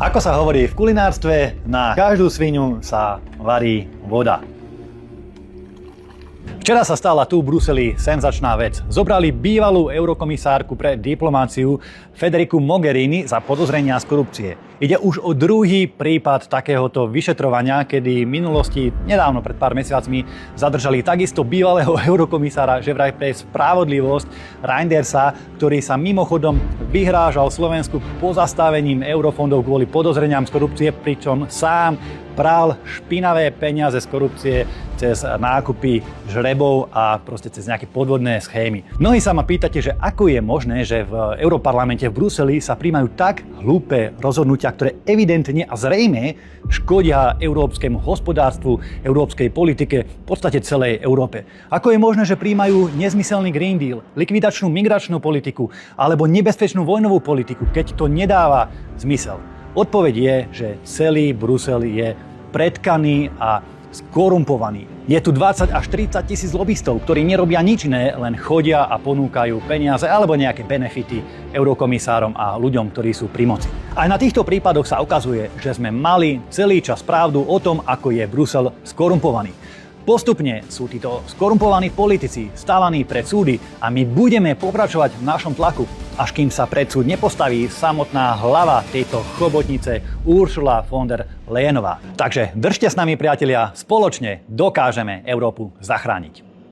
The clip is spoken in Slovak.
Ako sa hovorí v kulinárstve, na každú sviňu sa varí voda. Včera sa stala tu v Bruseli senzačná vec. Zobrali bývalú eurokomisárku pre diplomáciu Federicu Mogherini za podozrenia z korupcie. Ide už o druhý prípad takéhoto vyšetrovania, kedy v minulosti, nedávno pred pár mesiacmi, zadržali takisto bývalého eurokomisára, že vraj pre spravodlivosť, Reindersa, ktorý sa mimochodom vyhrážal Slovensku pozastavením eurofondov kvôli podozreniam z korupcie, pričom sám pral špinavé peniaze z korupcie cez nákupy žrebov a proste cez nejaké podvodné schémy. Mnohí sa ma pýtate, že ako je možné, že v Europarlamente v Bruseli sa príjmajú tak hlúpe rozhodnutia, ktoré evidentne a zrejme škodia európskemu hospodárstvu, európskej politike, v podstate celej Európe. Ako je možné, že príjmajú nezmyselný Green Deal, likvidačnú migračnú politiku alebo nebezpečnú vojnovú politiku, keď to nedáva zmysel? Odpoveď je, že celý Brusel je pretkaný a skorumpovaný. Je tu 20 až 30 tisíc lobistov, ktorí nerobia nič iné, len chodia a ponúkajú peniaze alebo nejaké benefity eurokomisárom a ľuďom, ktorí sú pri moci. Aj na týchto prípadoch sa ukazuje, že sme mali celý čas pravdu o tom, ako je Brusel skorumpovaný. Postupne sú títo skorumpovaní politici stávaní pred súdy a my budeme pokračovať v našom tlaku, až kým sa pred súd nepostaví samotná hlava tejto chobotnice Ursula von der Leyenová. Takže držte s nami, priatelia, spoločne dokážeme Európu zachrániť.